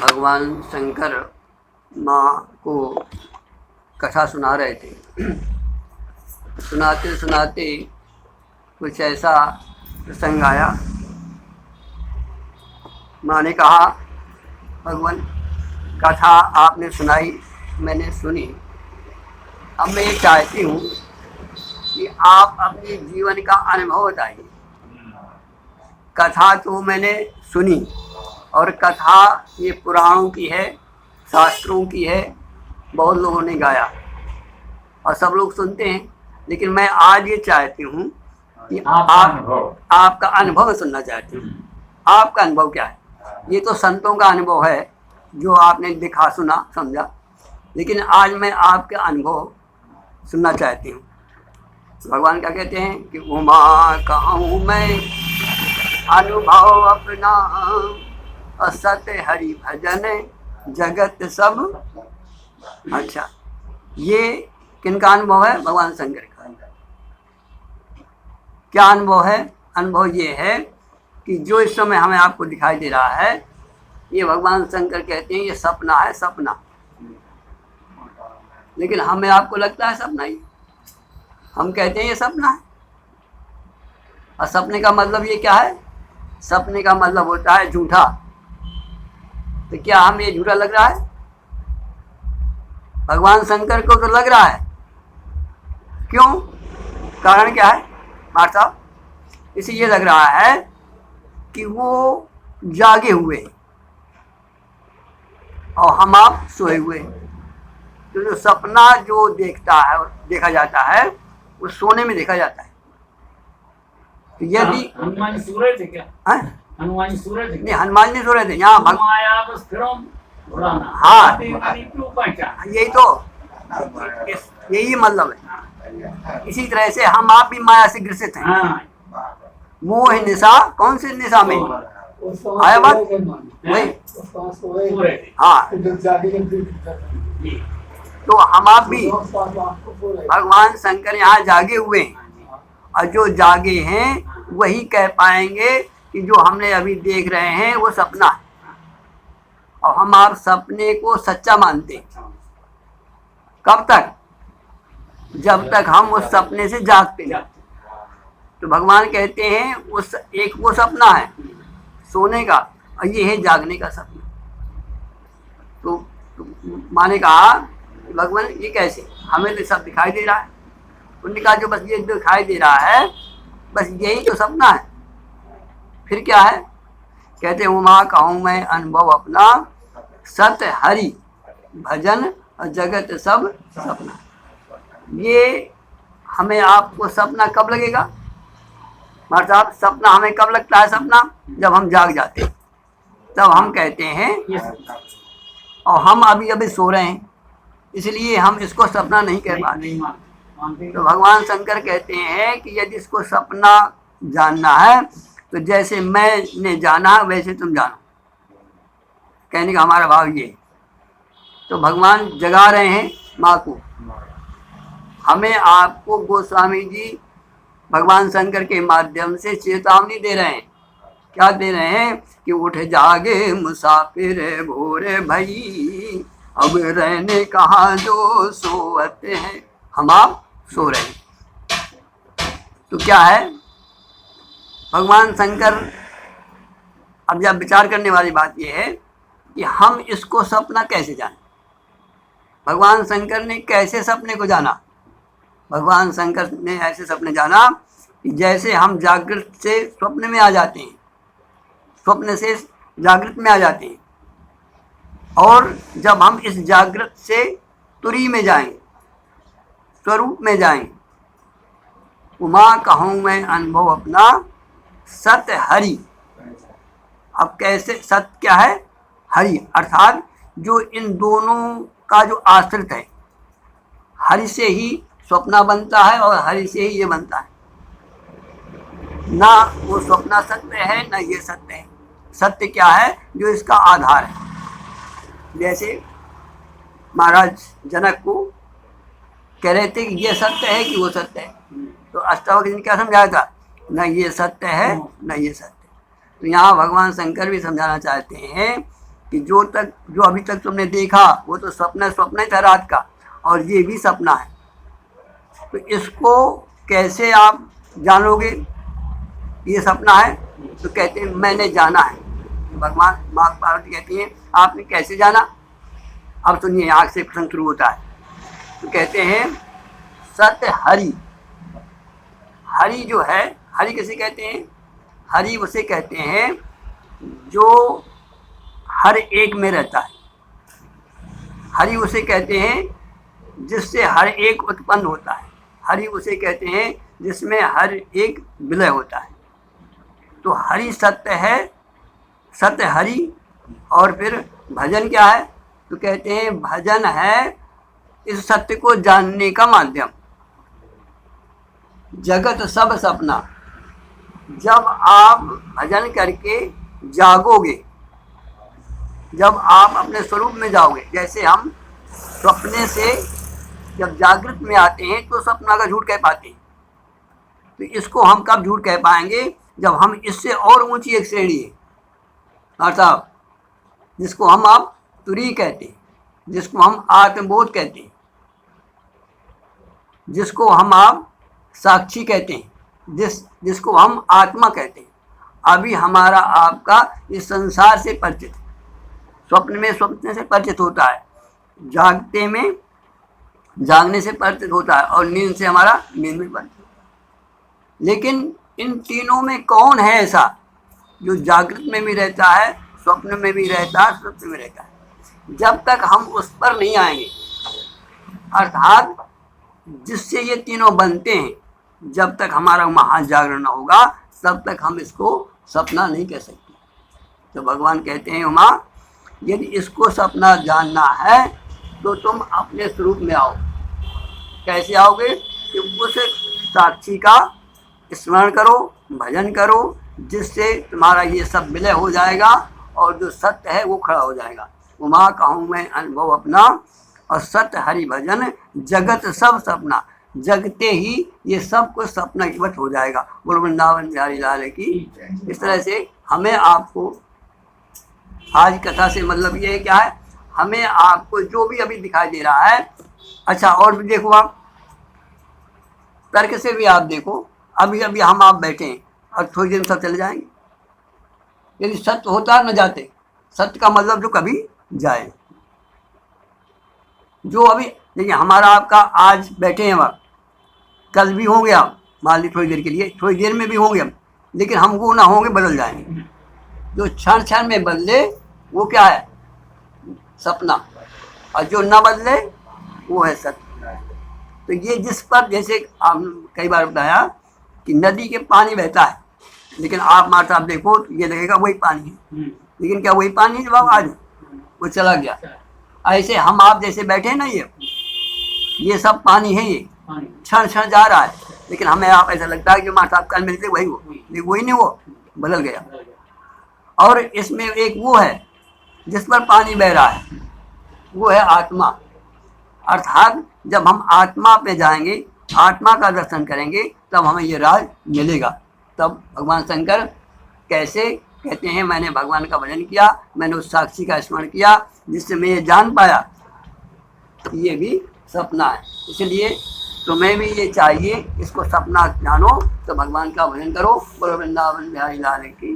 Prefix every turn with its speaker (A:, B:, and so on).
A: भगवान शंकर माँ को कथा सुना रहे थे। सुनाते सुनाते कुछ ऐसा प्रसंग आया। माँ ने कहा, भगवान कथा आपने सुनाई, मैंने सुनी, अब मैं ये चाहती हूँ कि आप अपने जीवन का अनुभव बताइए। कथा तो मैंने सुनी और कथा ये पुराणों की है, शास्त्रों की है, बहुत लोगों ने गाया और सब लोग सुनते हैं, लेकिन मैं आज ये चाहती हूँ कि आपका अनुभव सुनना चाहती हूँ। आपका अनुभव क्या है? ये तो संतों का अनुभव है जो आपने देखा, सुना, समझा, लेकिन आज मैं आपके अनुभव सुनना चाहती हूँ। भगवान क्या कहते हैं कि उमा कहूँ मैं अनुभव अपना, असत हरि भजन जगत सब। अच्छा, ये किनका अनुभव है? भगवान शंकर का। क्या अनुभव है? अनुभव ये है कि जो इस समय हमें आपको दिखाई दे रहा है, ये भगवान शंकर कहते हैं ये सपना है, सपना। लेकिन हमें आपको लगता है सपना ही, हम कहते हैं ये सपना है। और सपने का मतलब ये क्या है? सपने का मतलब होता है झूठा। तो क्या हम ये झूठा लग रहा है? भगवान शंकर को तो लग रहा है। क्यों? कारण क्या है मार साहब? इसलिए लग रहा है कि वो जागे हुए और हम आप सोए हुए। तो जो सपना जो देखता है, देखा जाता है, वो सोने में देखा जाता है। तो यदि
B: हनुमान जी सो रहे थे क्या? हनुमान जी सो रहे थे?
A: नहीं, हनुमान जी सो रहे थे यहाँ हाँ, यही तो, यही मतलब है। इसी तरह से हम आप भी माया से ग्रसित हैं। मोह निशा, कौन सी निशा में आया बात वही। हाँ, तो हम आप भी भगवान शंकर यहाँ जागे हुए हैं, और जो जागे हैं वही कह पाएंगे कि जो हमने अभी देख रहे हैं वो सपना है। और हम आप सपने को सच्चा मानते हैं। कब तक? जब तक हम उस सपने से जागते हैं। तो भगवान कहते हैं उस एक वो सपना है सोने का, और ये है जागने का सपना। तो माने कहा भगवान ये कैसे? हमें तो सब दिखाई दे रहा है। उन्होंने कहा जो बस ये दिखाई दे रहा है, बस यही तो सपना है। फिर क्या है? कहते उमा कहूँ मैं अनुभव अपना, सत हरि भजन और जगत सब सपना। ये हमें आपको सपना कब लगेगा मार साहब? सपना हमें कब लगता है? सपना जब हम जाग जाते हैं, तब हम कहते हैं। और हम अभी अभी सो रहे हैं, इसलिए हम इसको सपना नहीं कह पाते। तो भगवान शंकर कहते हैं कि यदि इसको सपना जानना है तो जैसे मैंने जाना वैसे तुम जानो। कहने का हमारा भाव ये। तो भगवान जगा रहे हैं माँ को। हमें आपको गोस्वामी जी भगवान शंकर के माध्यम से चेतावनी दे रहे हैं। क्या दे रहे हैं? कि उठ जागे मुसाफिर भोरे भई, अब रहने कहाँ जो सोते हैं। हम आप सो रहे हैं। तो क्या है? भगवान शंकर, अब जब विचार करने वाली बात यह है कि हम इसको सपना कैसे जाने। भगवान शंकर ने कैसे सपने को जाना? भगवान शंकर ने ऐसे सपने जाना कि जैसे हम जागृत से स्वप्न में आ जाते हैं, स्वप्न से जागृत में आ जाते हैं, और जब हम इस जागृत से तुरी में जाएं, स्वरूप में जाएं। उमा कहूँ मैं अनुभव अपना, सत हरि। अब कैसे? सत क्या है? हरि, अर्थात जो इन दोनों का जो आश्रित है, हरि से ही स्वप्ना बनता है और हरि से ही ये बनता है। ना वो स्वप्ना सत्य है, ना ये सत्य है। सत्य क्या है? जो इसका आधार है। जैसे महाराज जनक को कह रहे थे कि ये सत्य है कि वो सत्य है, तो अष्टावक्र ने क्या समझाया था? न ये सत्य है, न ये सत्य। तो यहाँ भगवान शंकर भी समझाना चाहते हैं कि जो अभी तक तुमने देखा वो तो स्वप्न ही था रात का, और ये भी सपना है। तो इसको कैसे आप जानोगे ये सपना है? तो कहते हैं मैंने जाना है। भगवान माँ पार्वती कहती हैं आपने कैसे जाना? अब सुनिए, आग से प्रसंग शुरू होता है। तो कहते हैं सत्य हरि। हरि जो है, हरि किसे कहते हैं? हरि उसे कहते हैं जो हर एक में रहता है। हरि उसे कहते हैं जिससे हर एक उत्पन्न होता है। हरि उसे कहते हैं जिसमें हर एक विलय होता है। तो हरि सत्य है, सत्य हरि। और फिर भजन क्या है? तो कहते हैं भजन है इस सत्य को जानने का माध्यम। जगत सब सपना। जब आप भजन करके जागोगे, जब आप अपने स्वरूप में जाओगे, जैसे हम सपने से जब जागृत में आते हैं तो सपना का झूठ कह पाते हैं। तो इसको हम कब झूठ कह पाएंगे? जब हम इससे और ऊंची एक श्रेणी है, अर्थात जिसको हम आप तुरी कहते हैं, जिसको हम आत्मबोध कहते हैं, जिसको हम आप साक्षी कहते हैं, जिसको हम आत्मा कहते हैं। अभी हमारा आपका इस संसार से परिचित, स्वप्न से परिचित होता है, जागते में जागने से परिचित होता है, और नींद से हमारा नींद में परिचित। लेकिन इन तीनों में कौन है ऐसा जो जागृत में भी रहता है, स्वप्न में भी रहता है, स्वप्न में रहता है? जब तक हम उस पर नहीं आएंगे, अर्थात जिससे ये तीनों बनते हैं, जब तक हमारा महाजागरण न होगा तब तक हम इसको सपना नहीं कह सकते। तो भगवान कहते हैं उमा, यदि इसको सपना जानना है तो तुम अपने स्वरूप में आओ। कैसे आओगे? कि उस साक्षी का स्मरण करो, भजन करो, जिससे तुम्हारा ये सब विलय हो जाएगा और जो सत्य है वो खड़ा हो जाएगा। उमा कहूँ मैं अनुभव अपना, और सत्य हरि भजन जगत सब सपना। जगते ही ये सब कुछ सपना की वश हो जाएगा। बोलो वृंदावन बिहारी लाल की। इस तरह से हमें आपको आज कथा से मतलब ये है क्या है, हमें आपको जो भी अभी दिखाई दे रहा है, अच्छा और भी देखो, आप तर्क से भी आप देखो। अभी अभी हम आप बैठे हैं और थोड़ी देर में सब चले जाएंगे। यदि सत्य होता न जाते, सत्य का मतलब जो कभी जाए। जो अभी देखिए हमारा आपका आज बैठे हैं वक्त, कल भी होंगे आप, मान लीजिए थोड़ी देर के लिए, थोड़ी देर में भी होंगे हम, लेकिन हम वो ना होंगे, बदल जाएंगे। जो क्षण क्षण में बदले वो क्या है? सपना। और जो ना बदले वो है सत्य। तो ये जिस पर, जैसे आप कई बार बताया कि नदी के पानी बहता है, लेकिन आप माता आप देखो तो ये लगेगा वही पानी है, लेकिन क्या वही पानी है? जब आज वो चला गया। ऐसे हम आप जैसे बैठे हैं ना, ये सब पानी है, ये क्षण क्षण जा रहा है, लेकिन हमें आप ऐसा लगता है कि माता आप कल मिलते वही हो, लेकिन वही नहीं, वो बदल गया। और इसमें एक वो है जिस पर पानी बह रहा है, वो है आत्मा। अर्थात जब हम आत्मा पे जाएंगे, आत्मा का दर्शन करेंगे, तब हमें ये राज मिलेगा। तब भगवान शंकर कैसे कहते हैं, मैंने भगवान का भजन किया, मैंने उस साक्षी का स्मरण किया, जिससे मैं ये जान पाया, तो ये भी सपना है। इसलिए तुम्हें भी ये चाहिए, इसको सपना जानो, तो भगवान का भजन करो। बोलो वृंदावन बिहारी लाल की।